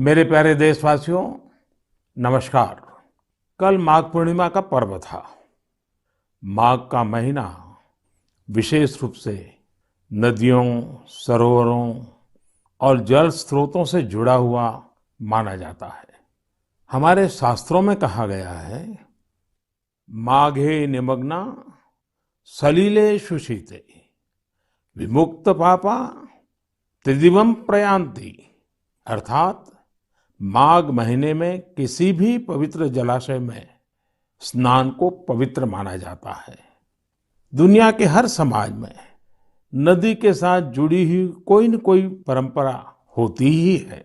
मेरे प्यारे देशवासियों, नमस्कार। कल माघ पूर्णिमा का पर्व था। माघ का महीना विशेष रूप से नदियों, सरोवरों और जल स्रोतों से जुड़ा हुआ माना जाता है। हमारे शास्त्रों में कहा गया है, माघे निमग्ना सलिले सुशीते विमुक्त पापा त्रिदिवम प्रयान्ति। अर्थात माघ महीने में किसी भी पवित्र जलाशय में स्नान को पवित्र माना जाता है। दुनिया के हर समाज में नदी के साथ जुड़ी हुई कोई न कोई परंपरा होती ही है।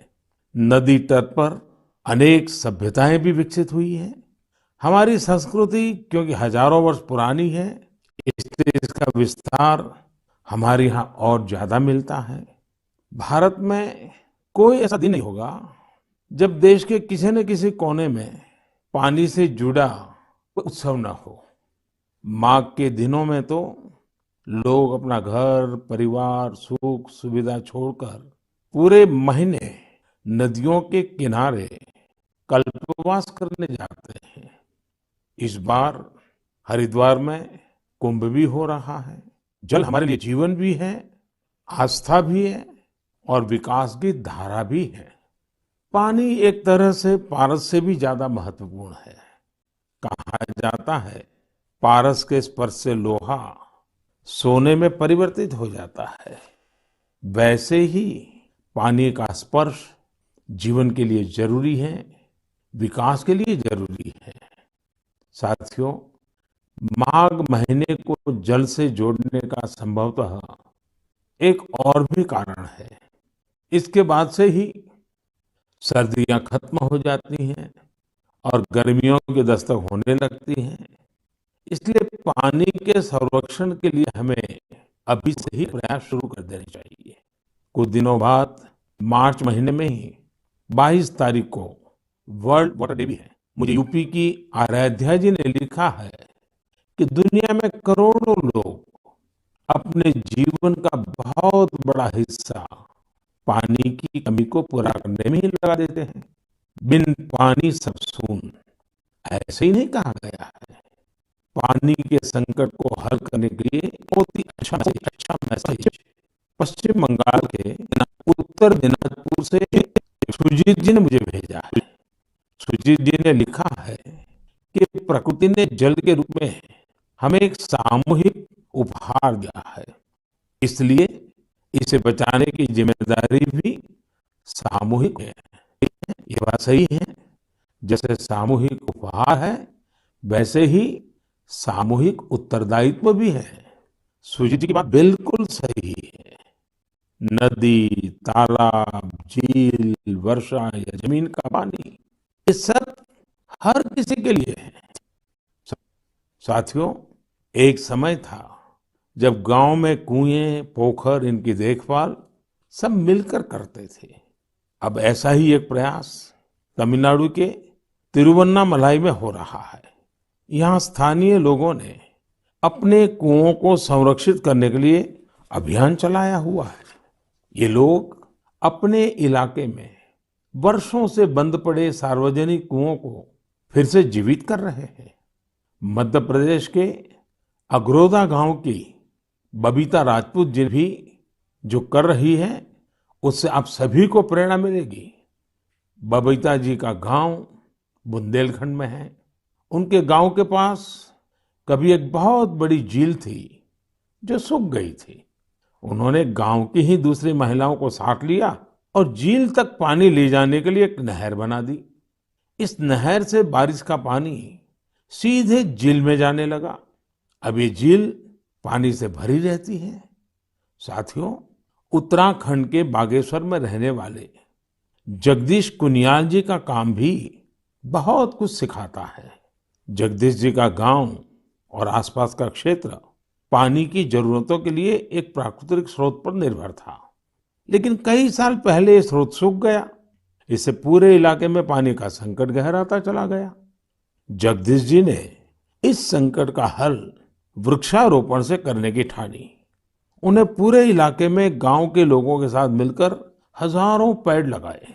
नदी तट पर अनेक सभ्यताएं भी विकसित हुई हैं। हमारी संस्कृति क्योंकि हजारों वर्ष पुरानी है, इसलिए इसका विस्तार हमारे यहाँ और ज्यादा मिलता है। भारत में कोई ऐसा दिन नहीं होगा जब देश के किसी न किसी कोने में पानी से जुड़ा कोई उत्सव न हो। माघ के दिनों में तो लोग अपना घर, परिवार, सुख सुविधा छोड़कर पूरे महीने नदियों के किनारे कल्पवास करने जाते हैं। इस बार हरिद्वार में कुंभ भी हो रहा है। जल हमारे लिए जीवन भी है, आस्था भी है और विकास की धारा भी है। पानी एक तरह से पारस से भी ज्यादा महत्वपूर्ण है। कहा जाता है, पारस के स्पर्श से लोहा सोने में परिवर्तित हो जाता है। वैसे ही पानी का स्पर्श जीवन के लिए जरूरी है, विकास के लिए जरूरी है। साथियों, माघ महीने को जल से जोड़ने का संभवतः एक और भी कारण है। इसके बाद से ही सर्दियां खत्म हो जाती हैं और गर्मियों की दस्तक होने लगती हैं। इसलिए पानी के संरक्षण के लिए हमें अभी से ही प्रयास शुरू कर देने चाहिए। कुछ दिनों बाद मार्च महीने में ही 22 तारीख को वर्ल्ड वाटर डे भी है। मुझे यूपी की आराध्या जी ने लिखा है कि दुनिया में करोड़ों लोग अपने जीवन का बहुत बड़ा हिस्सा पानी की कमी को पूरा करने में ही लगा देते हैं। बिन पानी सब सून, ऐसे ही नहीं कहा गया है। पानी के संकट को हल करने के लिए बहुत ही अच्छा मैसेज पश्चिम बंगाल के उत्तर दिनाजपुर से सुजीत जी ने मुझे भेजा है। सुजीत जी ने लिखा है कि प्रकृति ने जल के रूप में हमें एक सामूहिक उपहार दिया है, इसलिए इसे बचाने की जिम्मेदारी भी सामूहिक है। ये बात सही है। जैसे सामूहिक उपहार है, वैसे ही सामूहिक उत्तरदायित्व भी है। सुजीत जी की बात बिल्कुल सही है। नदी, तालाब, झील, वर्षा या जमीन का पानी, ये सब हर किसी के लिए है। साथियों, एक समय था जब गांव में कुएं, पोखर, इनकी देखभाल सब मिलकर करते थे। अब ऐसा ही एक प्रयास तमिलनाडु के तिरुवन्नामलाई में हो रहा है। यहाँ स्थानीय लोगों ने अपने कुओं को संरक्षित करने के लिए अभियान चलाया हुआ है। ये लोग अपने इलाके में वर्षों से बंद पड़े सार्वजनिक कुओं को फिर से जीवित कर रहे हैं। मध्य प्रदेश के अगरोदा गांव की बबीता राजपूत जी भी जो कर रही है, उससे आप सभी को प्रेरणा मिलेगी। बबीता जी का गांव बुंदेलखंड में है। उनके गांव के पास कभी एक बहुत बड़ी झील थी जो सूख गई थी। उन्होंने गांव की ही दूसरी महिलाओं को साथ लिया और झील तक पानी ले जाने के लिए एक नहर बना दी। इस नहर से बारिश का पानी सीधे झील में जाने लगा। अब ये झील पानी से भरी रहती है। साथियों, उत्तराखंड के बागेश्वर में रहने वाले जगदीश कुनियाल जी का काम भी बहुत कुछ सिखाता है। जगदीश जी का गांव और आसपास का क्षेत्र पानी की जरूरतों के लिए एक प्राकृतिक स्रोत पर निर्भर था, लेकिन कई साल पहले ये स्रोत सूख गया। इससे पूरे इलाके में पानी का संकट गहराता चला गया। जगदीश जी ने इस संकट का हल वृक्षारोपण से करने की ठानी। उन्हें पूरे इलाके में गांव के लोगों के साथ मिलकर हजारों पेड़ लगाए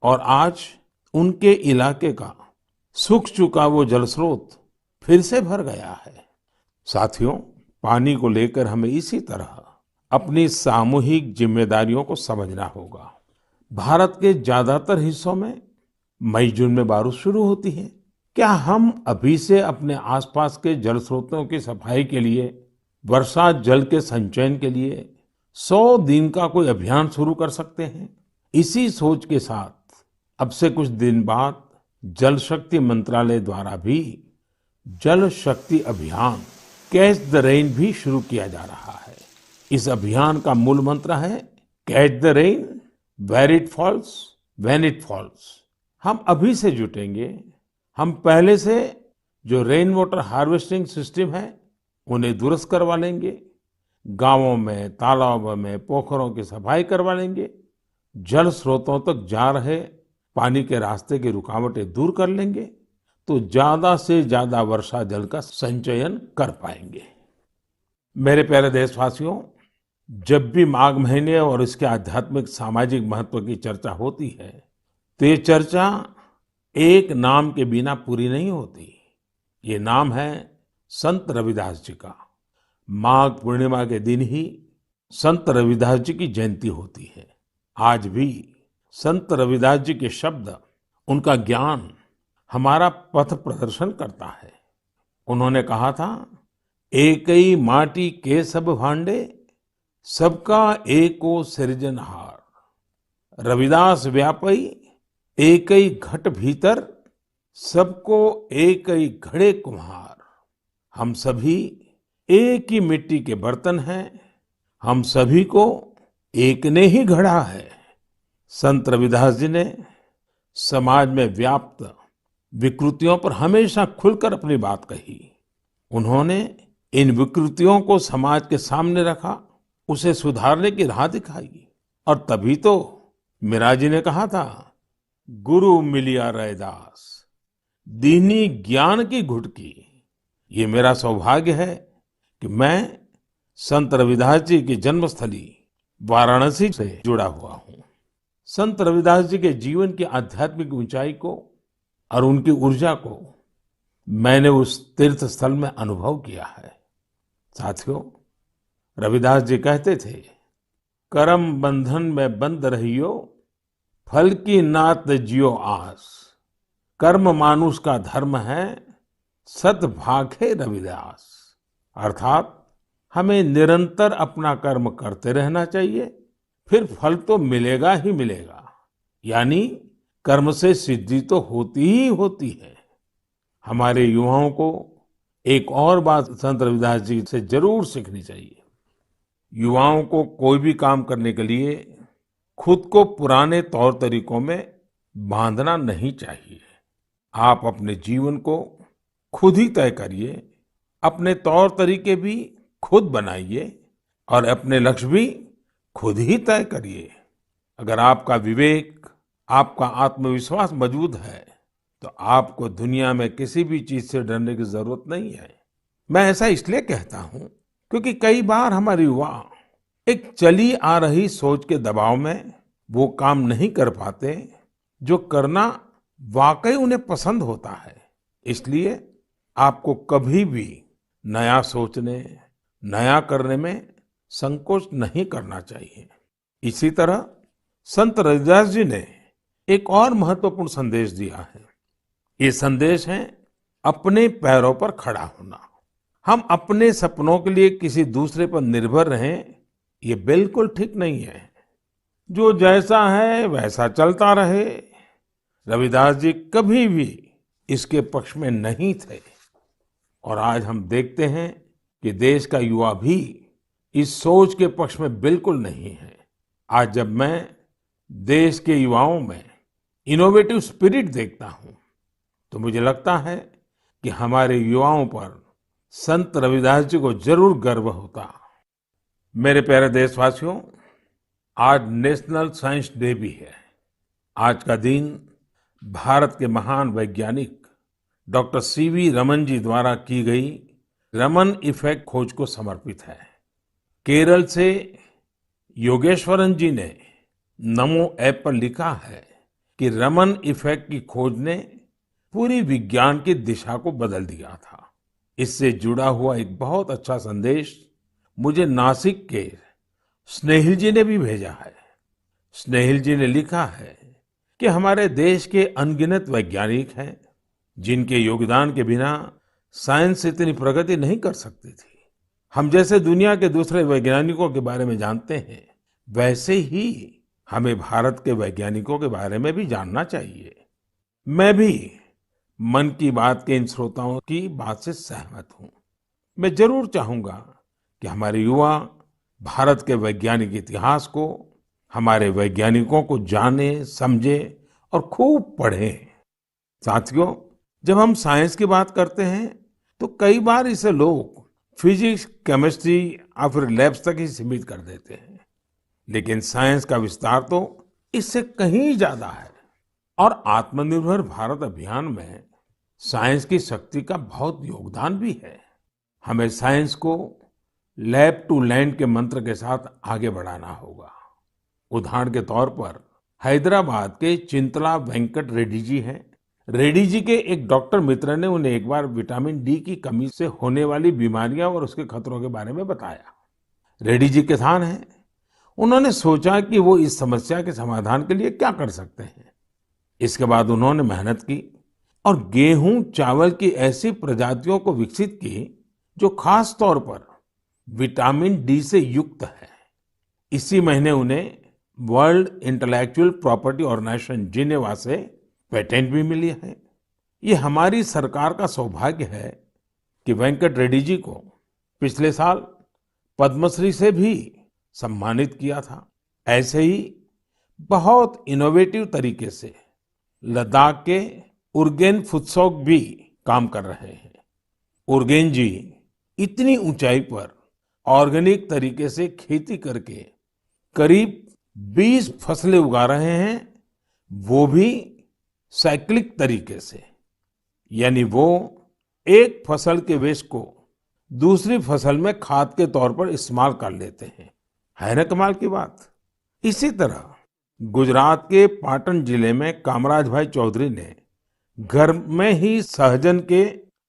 और आज उनके इलाके का सूख चुका वो जल स्रोत फिर से भर गया है। साथियों, पानी को लेकर हमें इसी तरह अपनी सामूहिक जिम्मेदारियों को समझना होगा। भारत के ज्यादातर हिस्सों में मई जून में बारिश शुरू होती है। क्या हम अभी से अपने आसपास के जल स्रोतों की सफाई के लिए, वर्षा जल के संचयन के लिए 100 दिन का कोई अभियान शुरू कर सकते हैं? इसी सोच के साथ अब से कुछ दिन बाद जल शक्ति मंत्रालय द्वारा भी जल शक्ति अभियान कैच द रेन भी शुरू किया जा रहा है। इस अभियान का मूल मंत्र है catch the rain where it falls when it falls. हम अभी से जुटेंगे, हम पहले से जो रेन वाटर हार्वेस्टिंग सिस्टम है उन्हें दुरुस्त करवा लेंगे, गांवों में, तालाबों में, पोखरों की सफाई करवा लेंगे, जल स्रोतों तक जा रहे पानी के रास्ते की रुकावटें दूर कर लेंगे, तो ज्यादा से ज्यादा वर्षा जल का संचयन कर पाएंगे। मेरे प्यारे देशवासियों, जब भी माघ महीने और इसके आध्यात्मिक सामाजिक महत्व की चर्चा होती है तो ये चर्चा एक नाम के बिना पूरी नहीं होती। ये नाम है संत रविदास जी का। माघ पूर्णिमा के दिन ही संत रविदास जी की जयंती होती है। आज भी संत रविदास जी के शब्द, उनका ज्ञान हमारा पथ प्रदर्शन करता है। उन्होंने कहा था, एकई माटी के सब भांडे, सबका एको सृजनहार। रविदास व्यापई एकई घट भीतर, सबको एकई घड़े कुम्हार। हम सभी एक ही मिट्टी के बर्तन हैं, हम सभी को एक ने ही गढ़ा है। संत रविदास जी ने समाज में व्याप्त विकृतियों पर हमेशा खुलकर अपनी बात कही। उन्होंने इन विकृतियों को समाज के सामने रखा, उसे सुधारने की राह दिखाई। और तभी तो मीरा जी ने कहा था, गुरु मिलिया रैदास दीनी ज्ञान की घुटकी। ये मेरा सौभाग्य है कि मैं संत रविदास जी की जन्मस्थली वाराणसी से जुड़ा हुआ हूँ। संत रविदास जी के जीवन की आध्यात्मिक ऊंचाई को और उनकी ऊर्जा को मैंने उस तीर्थ स्थल में अनुभव किया है। साथियों, रविदास जी कहते थे, करम बंधन में बंद रहियो, फल की नात जियो आस। कर्म मानुष का धर्म है, सत भाखे रविदास। अर्थात हमें निरंतर अपना कर्म करते रहना चाहिए, फिर फल तो मिलेगा ही मिलेगा। यानी कर्म से सिद्धि तो होती ही होती है। हमारे युवाओं को एक और बात संत रविदास जी से जरूर सीखनी चाहिए। युवाओं को कोई भी काम करने के लिए खुद को पुराने तौर तरीकों में बांधना नहीं चाहिए। आप अपने जीवन को खुद ही तय करिए, अपने तौर तरीके भी खुद बनाइए और अपने लक्ष्य भी खुद ही तय करिए। अगर आपका विवेक, आपका आत्मविश्वास मजबूत है तो आपको दुनिया में किसी भी चीज से डरने की जरूरत नहीं है। मैं ऐसा इसलिए कहता हूं क्योंकि कई बार हमारे युवा एक चली आ रही सोच के दबाव में वो काम नहीं कर पाते जो करना वाकई उन्हें पसंद होता है। इसलिए आपको कभी भी नया सोचने, नया करने में संकोच नहीं करना चाहिए। इसी तरह संत रविदास जी ने एक और महत्वपूर्ण संदेश दिया है। ये संदेश है अपने पैरों पर खड़ा होना। हम अपने सपनों के लिए किसी दूसरे पर निर्भर रहें, ये बिल्कुल ठीक नहीं है। जो जैसा है वैसा चलता रहे, रविदास जी कभी भी इसके पक्ष में नहीं थे। और आज हम देखते हैं कि देश का युवा भी इस सोच के पक्ष में बिल्कुल नहीं है। आज जब मैं देश के युवाओं में इनोवेटिव स्पिरिट देखता हूं तो मुझे लगता है कि हमारे युवाओं पर संत रविदास जी को जरूर गर्व होता। मेरे प्यारे देशवासियों, आज नेशनल साइंस डे भी है। आज का दिन भारत के महान वैज्ञानिक डॉक्टर सीवी रमन जी द्वारा की गई रमन इफेक्ट खोज को समर्पित है। केरल से योगेश्वरन जी ने नमो ऐप पर लिखा है कि रमन इफेक्ट की खोज ने पूरी विज्ञान की दिशा को बदल दिया था। इससे जुड़ा हुआ एक बहुत अच्छा संदेश मुझे नासिक के स्नेहिल जी ने भी भेजा है। स्नेहिल जी ने लिखा है कि हमारे देश के अनगिनत वैज्ञानिक हैं जिनके योगदान के बिना साइंस इतनी प्रगति नहीं कर सकती थी। हम जैसे दुनिया के दूसरे वैज्ञानिकों के बारे में जानते हैं, वैसे ही हमें भारत के वैज्ञानिकों के बारे में भी जानना चाहिए। मैं भी मन की बात के इन श्रोताओं की बात से सहमत हूं। मैं जरूर चाहूंगा कि हमारे युवा भारत के वैज्ञानिक इतिहास को, हमारे वैज्ञानिकों को जाने, समझे और खूब पढ़ें। साथियों, जब हम साइंस की बात करते हैं तो कई बार इसे लोग फिजिक्स, केमिस्ट्री या फिर लैब्स तक ही सीमित कर देते हैं। लेकिन साइंस का विस्तार तो इससे कहीं ज्यादा है। और आत्मनिर्भर भारत अभियान में साइंस की शक्ति का बहुत योगदान भी है। हमें साइंस को लैब टू लैंड के मंत्र के साथ आगे बढ़ाना होगा। उदाहरण के तौर पर हैदराबाद के चिंतला वेंकट रेड्डी जी हैं। रेड्डी जी के एक डॉक्टर मित्र ने उन्हें एक बार विटामिन डी की कमी से होने वाली बीमारियां और उसके खतरों के बारे में बताया। रेड्डी जी किसान हैं। उन्होंने सोचा कि वो इस समस्या के समाधान के लिए क्या कर सकते हैं। इसके बाद उन्होंने मेहनत की और गेहूं चावल की ऐसी प्रजातियों को विकसित की जो खास तौर पर विटामिन डी से युक्त है। इसी महीने उन्हें world intellectual property organization Geneva से पेटेंट भी मिली है। ये हमारी सरकार का सौभाग्य है कि वेंकट रेड्डी जी को पिछले साल पद्मश्री से भी सम्मानित किया था। ऐसे ही बहुत इनोवेटिव तरीके से लद्दाख के उरगेन फुत्सौग भी काम कर रहे हैं। उरगेन जी इतनी ऊंचाई पर ऑर्गेनिक तरीके से खेती करके करीब 20 फसलें उगा रहे हैं, वो भी साइक्लिक तरीके से। यानी वो एक फसल के वेस्ट को दूसरी फसल में खाद के तौर पर इस्तेमाल कर लेते हैं। है ना कमाल की बात। इसी तरह गुजरात के पाटन जिले में कामराज भाई चौधरी ने घर में ही सहजन के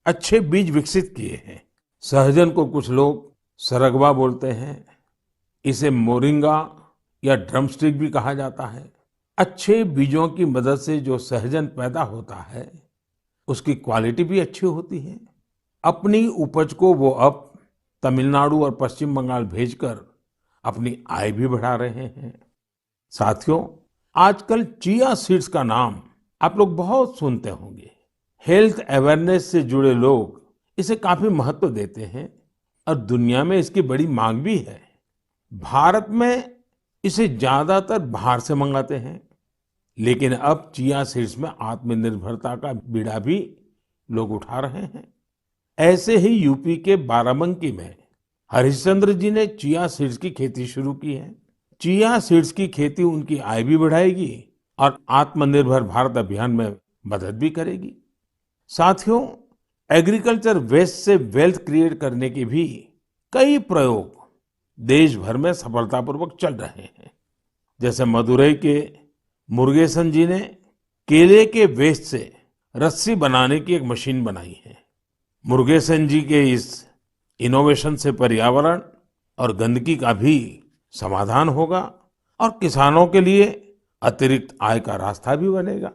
अच्छे बीज विकसित किए हैं। सहजन को कुछ लोग सरगवा बोलते हैं। इसे मोरिंगा या ड्रमस्टिक भी कहा जाता है। अच्छे बीजों की मदद से जो सहजन पैदा होता है, उसकी क्वालिटी भी अच्छी होती है। अपनी उपज को वो अब तमिलनाडु और पश्चिम बंगाल भेजकर अपनी आय भी बढ़ा रहे हैं। साथियों, आजकल चिया सीड्स का नाम आप लोग बहुत सुनते होंगे। हेल्थ अवेयरनेस से जुड़े लोग इसे काफी महत्व देते हैं और दुनिया में इसकी बड़ी मांग भी है। भारत में इसे ज्यादातर बाहर से मंगाते हैं, लेकिन अब चिया सीड्स में आत्मनिर्भरता का बीड़ा भी लोग उठा रहे हैं। ऐसे ही यूपी के बाराबंकी में हरिश्चंद्र जी ने चिया सीड्स की खेती शुरू की है। चिया सीड्स की खेती उनकी आय भी बढ़ाएगी और आत्मनिर्भर भारत अभियान में मदद भी करेगी। साथियों, एग्रीकल्चर वेस्ट से वेल्थ क्रिएट करने के भी कई प्रयोग देश भर में सफलतापूर्वक चल रहे हैं। जैसे मदुरई के मुरुगेसन जी ने केले के वेस्ट से रस्सी बनाने की एक मशीन बनाई है। मुरुगेसन जी के इस इनोवेशन से पर्यावरण और गंदगी का भी समाधान होगा और किसानों के लिए अतिरिक्त आय का रास्ता भी बनेगा।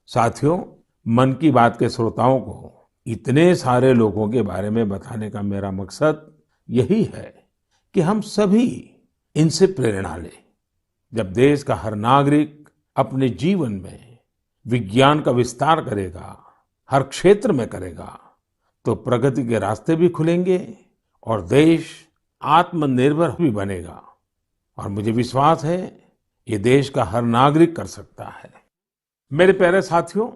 साथियों, मन की बात के श्रोताओं को इतने सारे लोगों के बारे में बताने का मेरा मकसद यही है कि हम सभी इनसे प्रेरणा लें। जब देश का हर नागरिक अपने जीवन में विज्ञान का विस्तार करेगा, हर क्षेत्र में करेगा, तो प्रगति के रास्ते भी खुलेंगे और देश आत्मनिर्भर भी बनेगा। और मुझे विश्वास है ये देश का हर नागरिक कर सकता है। मेरे प्यारे साथियों,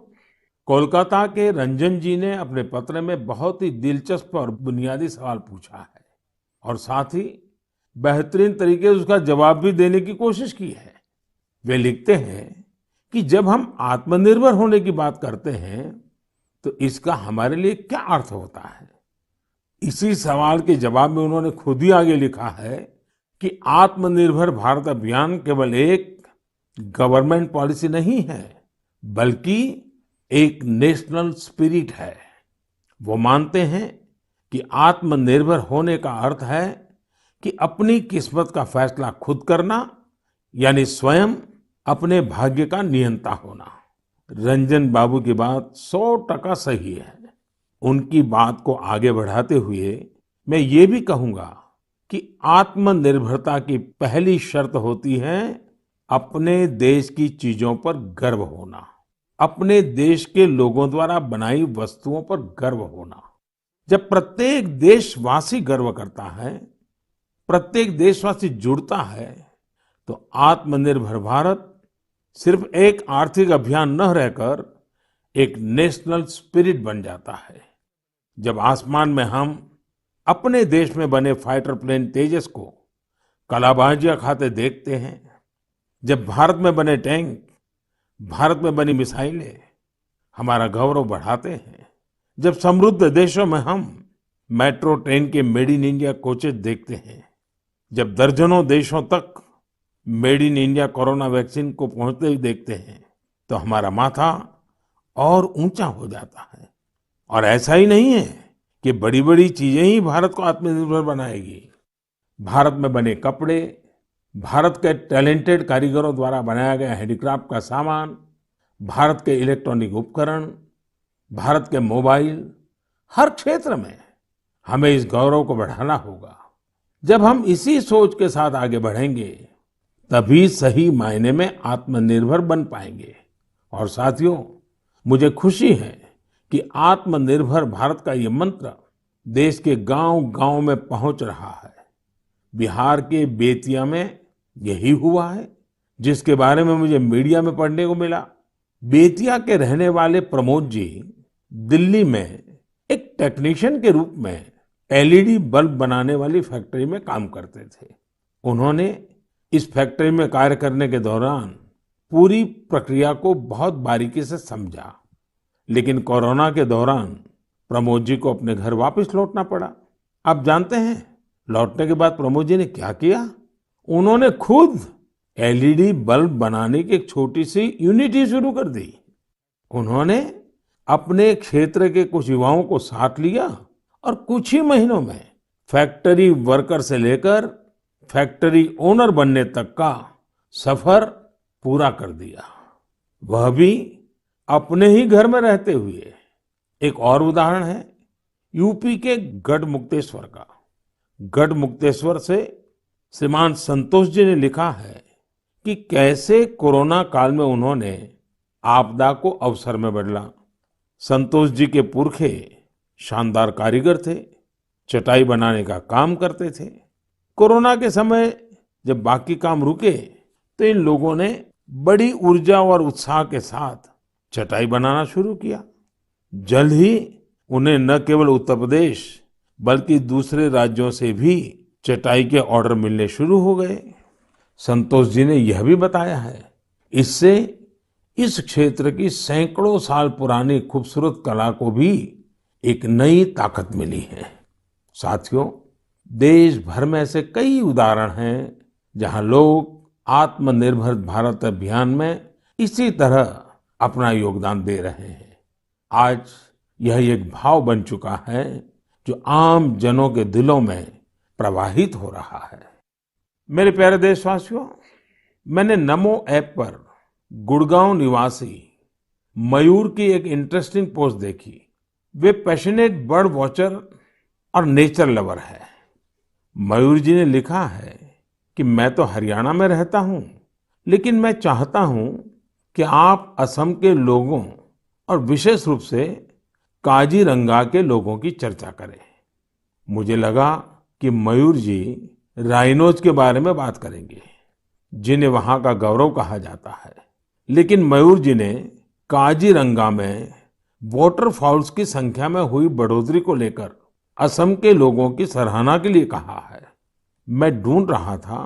कोलकाता के रंजन जी ने अपने पत्र में बहुत ही दिलचस्प और बुनियादी सवाल पूछा है और साथ ही बेहतरीन तरीके से उसका जवाब भी देने की कोशिश की है। वे लिखते हैं कि जब हम आत्मनिर्भर होने की बात करते हैं तो इसका हमारे लिए क्या अर्थ होता है। इसी सवाल के जवाब में उन्होंने खुद ही आगे लिखा है कि आत्मनिर्भर भारत अभियान केवल एक गवर्नमेंट पॉलिसी नहीं है, बल्कि एक नेशनल स्पिरिट है। वो मानते हैं कि आत्मनिर्भर होने का अर्थ है कि अपनी किस्मत का फैसला खुद करना, यानी स्वयं अपने भाग्य का नियंता होना। रंजन बाबू की बात 100% सही है। उनकी बात को आगे बढ़ाते हुए मैं ये भी कहूंगा कि आत्मनिर्भरता की पहली शर्त होती है अपने देश की चीजों पर गर्व होना, अपने देश के लोगों द्वारा बनाई वस्तुओं पर गर्व होना। जब प्रत्येक देशवासी गर्व करता है, प्रत्येक देशवासी जुड़ता है, तो आत्मनिर्भर भारत सिर्फ एक आर्थिक अभियान न रहकर एक नेशनल स्पिरिट बन जाता है। जब आसमान में हम अपने देश में बने फाइटर प्लेन तेजस को कलाबाजियां खाते देखते हैं, जब भारत में बने टैंक, भारत में बनी मिसाइलें हमारा गौरव बढ़ाते हैं, जब समृद्ध देशों में हम मेट्रो ट्रेन के मेड इन इंडिया कोचेस देखते हैं, जब दर्जनों देशों तक made in India corona vaccine को पहुंचते ही देखते हैं, तो हमारा माथा और ऊंचा हो जाता है। और ऐसा ही नहीं है कि बड़ी बड़ी चीजें ही भारत को आत्मनिर्भर बनाएगी। भारत में बने कपड़े, भारत के टैलेंटेड कारीगरों द्वारा बनाया गया हैंडीक्राफ्ट का सामान, भारत के इलेक्ट्रॉनिक उपकरण, भारत के मोबाइल, हर क्षेत्र में हमें इस गौरव को बढ़ाना होगा। जब हम इसी सोच के साथ आगे बढ़ेंगे, तभी सही मायने में आत्मनिर्भर बन पाएंगे। और साथियों, मुझे खुशी है कि आत्मनिर्भर भारत का ये मंत्र देश के गांव-गांव में पहुंच रहा है। बिहार के बेतिया में यही हुआ है, जिसके बारे में मुझे मीडिया में पढ़ने को मिला। बेतिया के रहने वाले प्रमोद जी दिल्ली में एक टेक्नीशियन के रूप में एलईडी बल्ब बनाने वाली फैक्ट्री में काम करते थे। उन्होंने इस फैक्ट्री में कार्य करने के दौरान पूरी प्रक्रिया को बहुत बारीकी से समझा, लेकिन कोरोना के दौरान प्रमोद जी को अपने घर वापस लौटना पड़ा। आप जानते हैं लौटने के बाद प्रमोद जी ने क्या किया? उन्होंने खुद एलईडी बल्ब बनाने की एक छोटी सी यूनिट ही शुरू कर दी। उन्होंने अपने क्षेत्र के कुछ युवाओं को साथ लिया और कुछ ही महीनों में फैक्ट्री वर्कर से लेकर फैक्ट्री ओनर बनने तक का सफर पूरा कर दिया, वह भी अपने ही घर में रहते हुए। एक और उदाहरण है यूपी के गढ़मुक्तेश्वर का। गढ़मुक्तेश्वर से श्रीमान संतोष जी ने लिखा है कि कैसे कोरोना काल में उन्होंने आपदा को अवसर में बदला। संतोष जी के पुरखे शानदार कारीगर थे, चटाई बनाने का काम करते थे। कोरोना के समय जब बाकी काम रुके, तो इन लोगों ने बड़ी ऊर्जा और उत्साह के साथ चटाई बनाना शुरू किया। जल्द ही उन्हें न केवल उत्तर प्रदेश बल्कि दूसरे राज्यों से भी चटाई के ऑर्डर मिलने शुरू हो गए। संतोष जी ने यह भी बताया है, इससे इस क्षेत्र की सैकड़ों साल पुरानी खूबसूरत कला को भी एक नई ताकत मिली है। साथियों, देश भर में ऐसे कई उदाहरण हैं जहां लोग आत्मनिर्भर भारत अभियान में इसी तरह अपना योगदान दे रहे हैं। आज यह एक भाव बन चुका है जो आम जनों के दिलों में प्रवाहित हो रहा है। मेरे प्यारे देशवासियों, मैंने नमो ऐप पर गुड़गांव निवासी मयूर की एक इंटरेस्टिंग पोस्ट देखी। वे पैशनेट बर्ड वॉचर और नेचर लवर है। मयूर जी ने लिखा है कि मैं तो हरियाणा में रहता हूं, लेकिन मैं चाहता हूं कि आप असम के लोगों और विशेष रूप से काजीरंगा के लोगों की चर्चा करें। मुझे लगा कि मयूर जी राइनोज के बारे में बात करेंगे, जिन्हें वहां का गौरव कहा जाता है। लेकिन मयूर जी ने काजीरंगा में वाटरफॉल्स की संख्या में हुई बढ़ोतरी को लेकर असम के लोगों की सराहना के लिए कहा है। मैं ढूंढ रहा था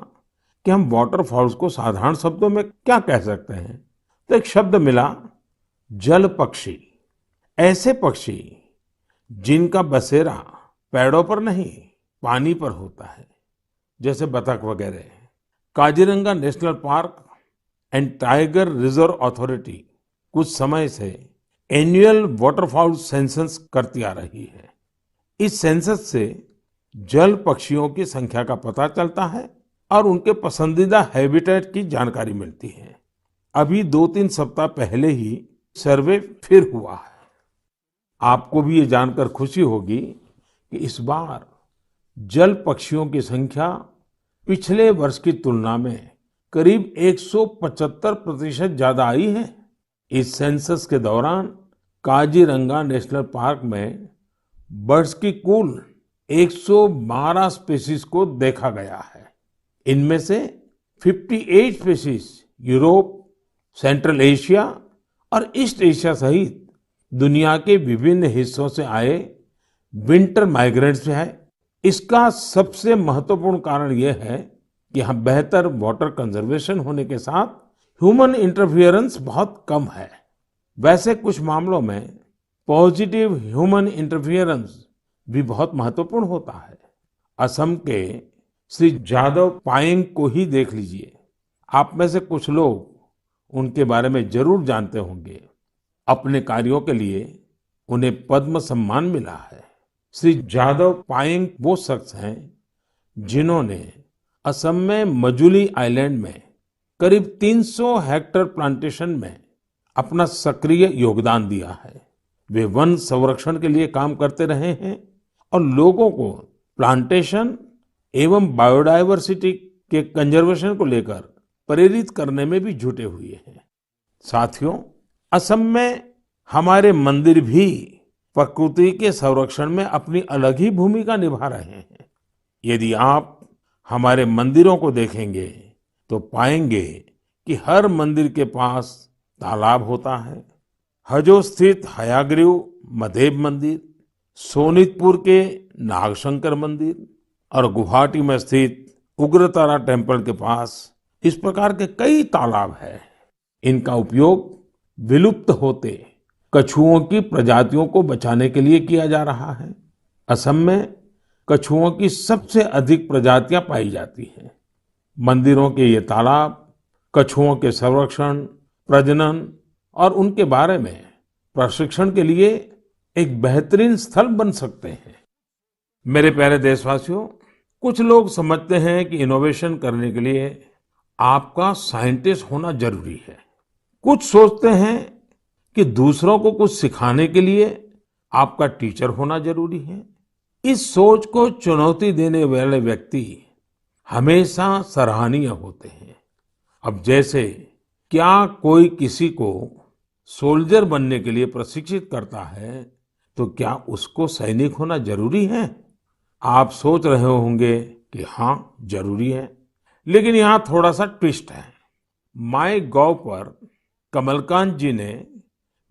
कि हम वाटरफॉल्स को साधारण शब्दों में क्या कह सकते हैं, तो एक शब्द मिला, जल पक्षी। ऐसे पक्षी जिनका बसेरा पेड़ों पर नहीं पानी पर होता है, जैसे बतख वगैरह। Kaziranga national park and tiger reserve authority कुछ समय से एनुअल वाटरफाउल सेंसस करती आ रही है। इस सेंसस से जल पक्षियों की संख्या का पता चलता है और उनके पसंदीदा हैबिटेट की जानकारी मिलती है। अभी 2-3 सप्ताह पहले ही सर्वे फिर हुआ है। आपको भी ये जानकर खुशी होगी कि इस बार जल पक्षियों की संख्या पिछले वर्ष की तुलना में करीब 175% ज्यादा आई है। इस सेंसस के दौरान काजीरंगा नेशनल पार्क में बर्ड्स की कुल 112 स्पीशीज को देखा गया है। इनमें से 58 स्पीशीज यूरोप, सेंट्रल एशिया और ईस्ट एशिया सहित दुनिया के विभिन्न हिस्सों से आए विंटर माइग्रेंट्स है। इसका सबसे महत्वपूर्ण कारण यह है कि यहाँ बेहतर वाटर कंजर्वेशन होने के साथ ह्यूमन इंटरफियरेंस बहुत कम है। वैसे कुछ मामलों में पॉजिटिव ह्यूमन इंटरफियरेंस भी बहुत महत्वपूर्ण होता है। असम के श्री जादव पायेंग को ही देख लीजिए। आप में से कुछ लोग उनके बारे में जरूर जानते होंगे। अपने कार्यों के लिए उन्हें पद्म सम्मान मिला है। श्री जादव पायेंग वो शख्स हैं जिन्होंने असम में मजुली आइलैंड में करीब 300 हेक्टेयर प्लांटेशन में अपना सक्रिय योगदान दिया है। वे वन संरक्षण के लिए काम करते रहे हैं और लोगों को प्लांटेशन एवं बायोडायवर्सिटी के कंजर्वेशन को लेकर प्रेरित करने में भी जुटे हुए हैं। साथियों, असम में हमारे मंदिर भी प्रकृति के संरक्षण में अपनी अलग ही भूमिका निभा रहे हैं। यदि आप हमारे मंदिरों को देखेंगे तो पाएंगे कि हर मंदिर के पास तालाब होता है। हजो स्थित हयाग्रीव मधेब मंदिर, सोनितपुर के नागशंकर मंदिर और गुवाहाटी में स्थित उग्रतारा टेम्पल के पास इस प्रकार के कई तालाब हैं। इनका उपयोग विलुप्त होते कछुओं की प्रजातियों को बचाने के लिए किया जा रहा है। असम में कछुओं की सबसे अधिक प्रजातियां पाई जाती हैं। मंदिरों के ये तालाब कछुओं के संरक्षण, प्रजनन और उनके बारे में प्रशिक्षण के लिए एक बेहतरीन स्थल बन सकते हैं। मेरे प्यारे देशवासियों, कुछ लोग समझते हैं कि इनोवेशन करने के लिए आपका साइंटिस्ट होना जरूरी है। कुछ सोचते हैं कि दूसरों को कुछ सिखाने के लिए आपका टीचर होना जरूरी है। इस सोच को चुनौती देने वाले व्यक्ति हमेशा सराहनीय होते हैं। अब जैसे क्या कोई किसी को सोल्जर बनने के लिए प्रशिक्षित करता है तो क्या उसको सैनिक होना जरूरी है? आप सोच रहे होंगे कि हाँ, जरूरी है। लेकिन यहाँ थोड़ा सा ट्विस्ट है। माय गॉव पर कमलकांत जी ने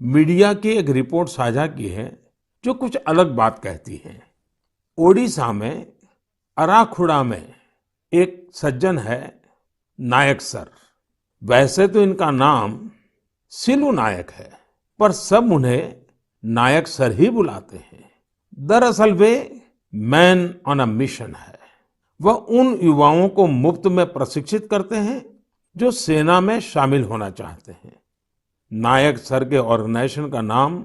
मीडिया की एक रिपोर्ट साझा की है जो कुछ अलग बात कहती है। ओडिशा में अराखुड़ा में एक सज्जन है नायक सर। वैसे तो इनका नाम सिलू नायक है, पर सब उन्हें नायक सर ही बुलाते हैं। दरअसल वे मैन ऑन अ मिशन है। वह उन युवाओं को मुफ्त में प्रशिक्षित करते हैं जो सेना में शामिल होना चाहते हैं। नायक सर के ऑर्गेनाइजेशन का नाम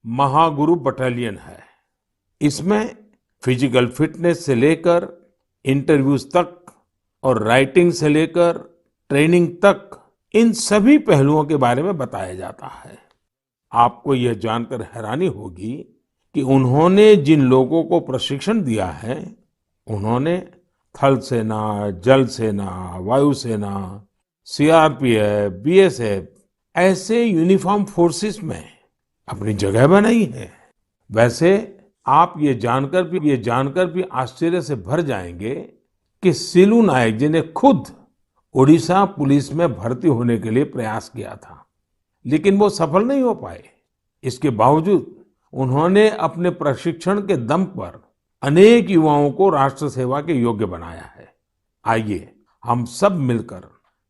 महागुरु बटालियन है। इसमें फिजिकल फिटनेस से लेकर इंटरव्यूज तक और राइटिंग से लेकर ट्रेनिंग तक इन सभी पहलुओं के बारे में बताया जाता है। आपको यह जानकर हैरानी होगी कि उन्होंने जिन लोगों को प्रशिक्षण दिया है, उन्होंने थल सेना, जल सेना, वायुसेना, सीआरपीएफ, बीएसएफ ऐसे यूनिफॉर्म फोर्सेस में अपनी जगह बनाई है। वैसे आप ये जानकर भी आश्चर्य से भर जाएंगे कि सिलू नायक जी ने खुद ओडिशा पुलिस में भर्ती होने के लिए प्रयास किया था, लेकिन वो सफल नहीं हो पाए। इसके बावजूद उन्होंने अपने प्रशिक्षण के दम पर अनेक युवाओं को राष्ट्र सेवा के योग्य बनाया है। आइए हम सब मिलकर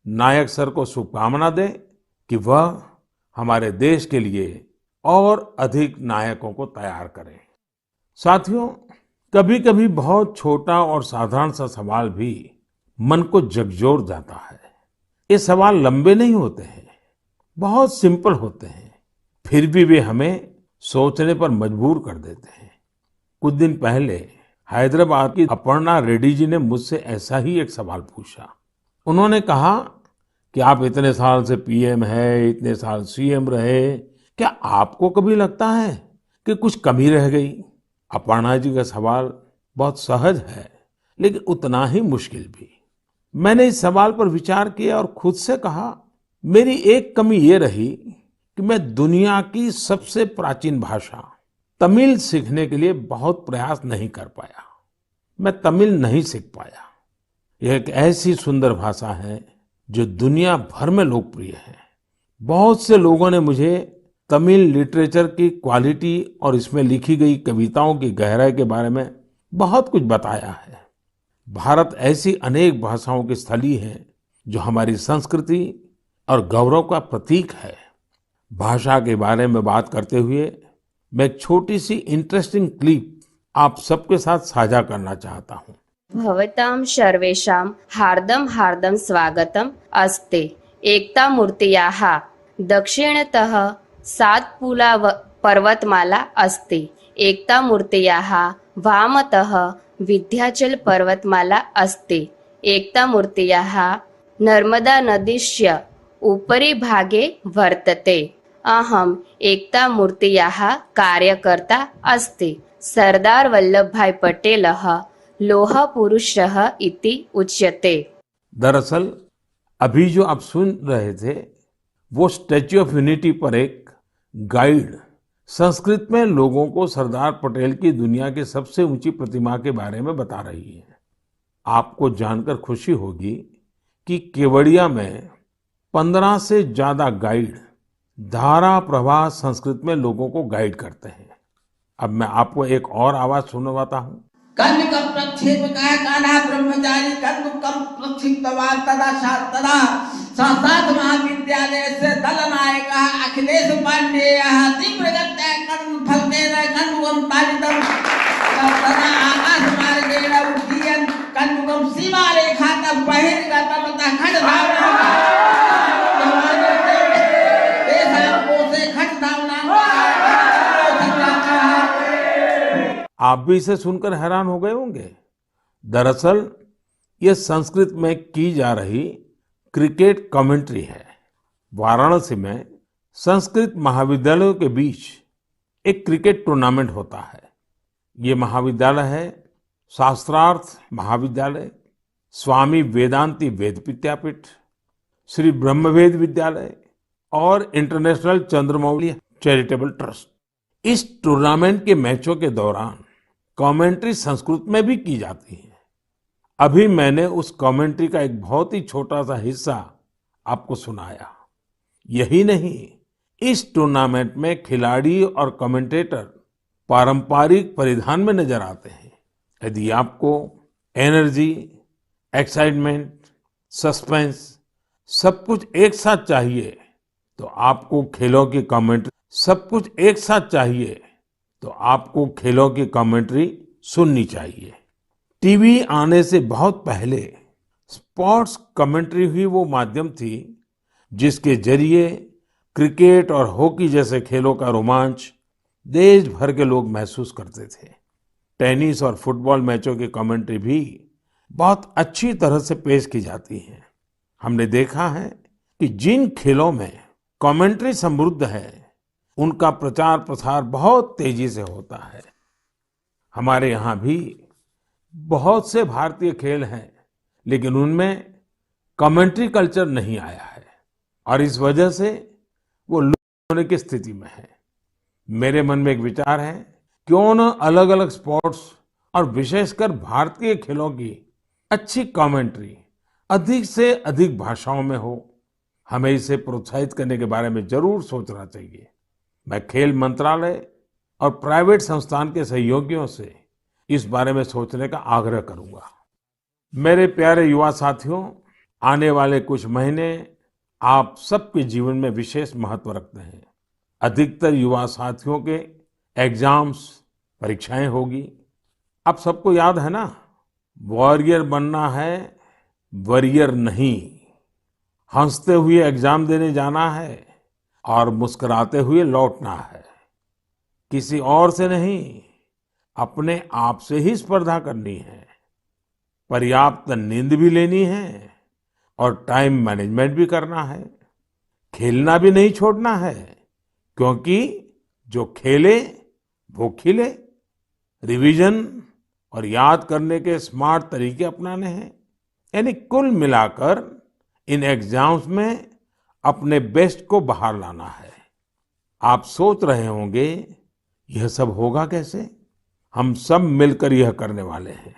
नायक सर को शुभकामना दें कि वह हमारे देश के लिए और अधिक नायकों को तैयार करें। साथियों, कभी-कभी बहुत छोटा और साधारण सा सवाल भी मन को झकझोर जाता है। ये सवाल लंबे नहीं होते हैं, बहुत सिंपल होते हैं, फिर भी वे हमें सोचने पर मजबूर कर देते हैं। कुछ दिन पहले हैदराबाद की अपर्णा रेड्डी जी ने मुझसे ऐसा ही एक सवाल पूछा। उन्होंने कहा कि आप इतने साल से पीएम है, इतने साल सीएम रहे, क्या आपको कभी लगता है कि कुछ कमी रह गई? अपर्णा जी का सवाल बहुत सहज है, लेकिन उतना ही मुश्किल भी। मैंने इस सवाल पर विचार किया और खुद से कहा, मेरी एक कमी ये रही कि मैं दुनिया की सबसे प्राचीन भाषा तमिल सीखने के लिए बहुत प्रयास नहीं कर पाया। मैं तमिल नहीं सीख पाया। यह एक ऐसी सुंदर भाषा है जो दुनिया भर में लोकप्रिय है। बहुत से लोगों ने मुझे तमिल लिटरेचर की क्वालिटी और इसमें लिखी गई कविताओं की गहराई के बारे में बहुत कुछ बताया है। भारत ऐसी अनेक भाषाओं की स्थली है जो हमारी संस्कृति और गौरव का प्रतीक है। भाषा के बारे में बात करते हुए मैं एक छोटी सी इंटरेस्टिंग क्लिप आप सबके साथ साझा करना चाहता हूँ। भवतां सर्वेषां हार्दं हार्दं स्वागतम् अस्ति। एकता मूर्त्याः दक्षिणतः सातपुला पर्वतमाला अस्ति। एकता मूर्त्याः वामतः विन्ध्याचल पर्वतमाला अस्ति। एकता मूर्त्याः नर्मदा नदीस्य उपरि भागे वर्तते। अहम् एकता मूर्त्याः कार्यकर्ता अस्ति। सरदार वल्लभभाई पटेलः लोह पुरुषः इति उच्यते। दरअसल अभी जो आप सुन रहे थे वो स्टैच्यू ऑफ यूनिटी पर एक गाइड संस्कृत में लोगों को सरदार पटेल की दुनिया की सबसे ऊंची प्रतिमा के बारे में बता रही है। आपको जानकर खुशी होगी कि केवड़िया में 15 से ज्यादा गाइड धारा प्रवाह संस्कृत में लोगों को गाइड करते हैं। अब मैं आपको एक और आवाज सुनवाता हूँ। कन्निकं प्रक्षेपकाय कान्हा ब्रह्मचारी कन्दुकं प्रक्षिप्तवान् तदा तदा संस्कृत महाविद्यालयस्य दलनायकः अखिलेश पाण्डेयः तीव्रगत्या कण्ठफलकेन कन्दुकं ताडितं तदा आकाशमार्गेण उड्डयन् कन्दुकं सीमारेखातः बहिर्गतं ततः खड्गधावनं तेषां कोशे खड्गधावनं। आप भी इसे सुनकर हैरान हो गए होंगे। दरअसल ये संस्कृत में की जा रही क्रिकेट कमेंट्री है। वाराणसी में संस्कृत महाविद्यालयों के बीच एक क्रिकेट टूर्नामेंट होता है। ये महाविद्यालय है शास्त्रार्थ महाविद्यालय, स्वामी वेदांती वेद विद्यापीठ, श्री ब्रह्मवेद विद्यालय और इंटरनेशनल चंद्रमौली चैरिटेबल ट्रस्ट। इस टूर्नामेंट के मैचों के दौरान कमेंट्री संस्कृत में भी की जाती है। अभी मैंने उस कमेंट्री का एक बहुत ही छोटा सा हिस्सा आपको सुनाया। यही नहीं, इस टूर्नामेंट में खिलाड़ी और कमेंटेटर पारंपरिक परिधान में नजर आते हैं। यदि आपको एनर्जी, एक्साइटमेंट, सस्पेंस सब कुछ एक साथ चाहिए तो आपको खेलों की कमेंट्री सुननी चाहिए। टीवी आने से बहुत पहले स्पोर्ट्स कमेंट्री ही वो माध्यम थी जिसके जरिए क्रिकेट और हॉकी जैसे खेलों का रोमांच देश भर के लोग महसूस करते थे। टेनिस और फुटबॉल मैचों की कमेंट्री भी बहुत अच्छी तरह से पेश की जाती है। हमने देखा है कि जिन खेलों में कमेंट्री समृद्ध है उनका प्रचार प्रसार बहुत तेजी से होता है। हमारे यहाँ भी बहुत से भारतीय खेल हैं, लेकिन उनमें कमेंट्री कल्चर नहीं आया है और इस वजह से वो लुप्त होने की स्थिति में है। मेरे मन में एक विचार है, क्यों न अलग अलग स्पोर्ट्स और विशेषकर भारतीय खेलों की अच्छी कमेंट्री अधिक से अधिक भाषाओं में हो। हमें इसे प्रोत्साहित करने के बारे में जरूर सोचना चाहिए। मैं खेल मंत्रालय और प्राइवेट संस्थान के सहयोगियों से इस बारे में सोचने का आग्रह करूंगा। मेरे प्यारे युवा साथियों, आने वाले कुछ महीने आप सबके जीवन में विशेष महत्व रखते हैं। अधिकतर युवा साथियों के एग्जाम्स, परीक्षाएं होगी। आप सबको याद है ना, वॉरियर बनना है, वरियर नहीं। हंसते हुए एग्जाम देने जाना है और मुस्कुराते हुए लौटना है। किसी और से नहीं, अपने आप से ही स्पर्धा करनी है। पर्याप्त नींद भी लेनी है और टाइम मैनेजमेंट भी करना है। खेलना भी नहीं छोड़ना है, क्योंकि जो खेले वो खिले। रिवीजन और याद करने के स्मार्ट तरीके अपनाने हैं। यानी कुल मिलाकर इन एग्जाम्स में अपने बेस्ट को बाहर लाना है। आप सोच रहे होंगे, यह सब होगा कैसे? हम सब मिलकर यह करने वाले हैं।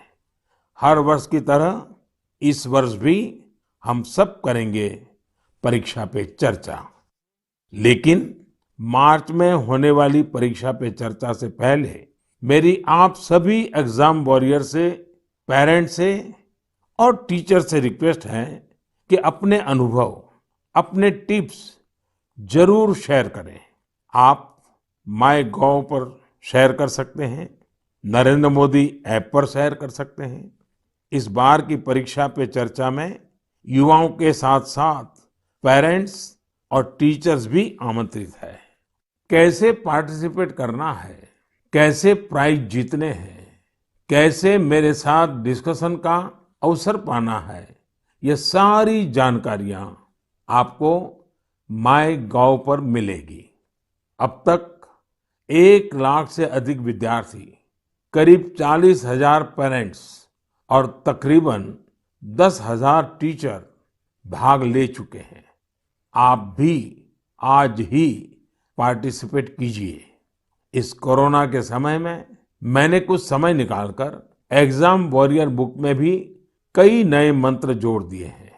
हर वर्ष की तरह इस वर्ष भी हम सब करेंगे परीक्षा पे चर्चा। लेकिन मार्च में होने वाली परीक्षा पे चर्चा से पहले मेरी आप सभी एग्जाम वॉरियर से, पेरेंट्स से और टीचर से रिक्वेस्ट है कि अपने अनुभव, अपने टिप्स जरूर शेयर करें। आप माय गॉव पर शेयर कर सकते हैं, नरेंद्र मोदी ऐप पर शेयर कर सकते हैं। इस बार की परीक्षा पे चर्चा में युवाओं के साथ साथ पेरेंट्स और टीचर्स भी आमंत्रित है। कैसे पार्टिसिपेट करना है, कैसे प्राइज जीतने हैं, कैसे मेरे साथ डिस्कशन का अवसर पाना है, ये सारी जानकारियां आपको माय गॉव पर मिलेगी। अब तक 1 लाख से अधिक विद्यार्थी, करीब 40,000 पेरेंट्स और तकरीबन 10,000 टीचर भाग ले चुके हैं। आप भी आज ही पार्टिसिपेट कीजिए। इस कोरोना के समय में मैंने कुछ समय निकालकर एग्जाम वॉरियर बुक में भी कई नए मंत्र जोड़ दिए हैं।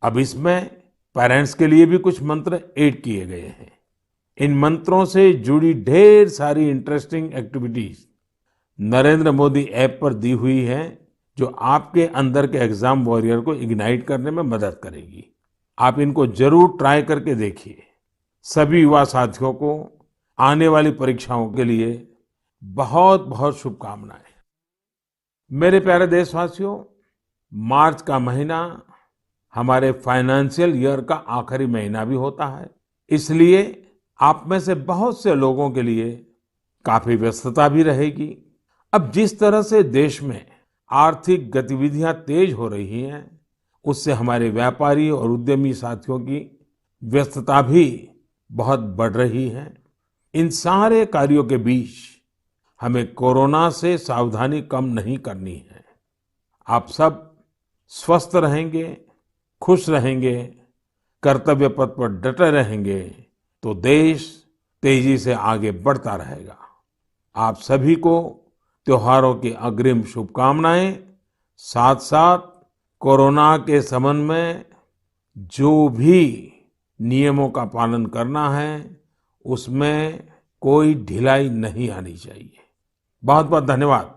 अब इसमें पेरेंट्स के लिए भी कुछ मंत्र ऐड किए गए हैं। इन मंत्रों से जुड़ी ढेर सारी interesting activities Narendra Modi app पर दी हुई है, जो आपके अंदर के एग्जाम वॉरियर को इग्नाइट करने में मदद करेगी। आप इनको जरूर ट्राई करके देखिए। सभी युवा साथियों को आने वाली परीक्षाओं के लिए बहुत बहुत शुभकामनाएं। मेरे प्यारे देशवासियों, मार्च का महीना हमारे फाइनेंशियल ईयर का आखिरी महीना भी होता है। इसलिए आप में से बहुत से लोगों के लिए काफी व्यस्तता भी रहेगी। अब जिस तरह से देश में आर्थिक गतिविधियां तेज हो रही हैं, उससे हमारे व्यापारी और उद्यमी साथियों की व्यस्तता भी बहुत बढ़ रही है। इन सारे कार्यों के बीच हमें कोरोना से सावधानी कम नहीं करनी है। आप सब स्वस्थ रहेंगे, खुश रहेंगे, कर्तव्य पथ पर डटे रहेंगे, तो देश तेजी से आगे बढ़ता रहेगा। आप सभी को त्योहारों की अग्रिम शुभकामनाएं। साथ साथ कोरोना के संबंध में जो भी नियमों का पालन करना है, उसमें कोई ढिलाई नहीं आनी चाहिए। बहुत बहुत धन्यवाद।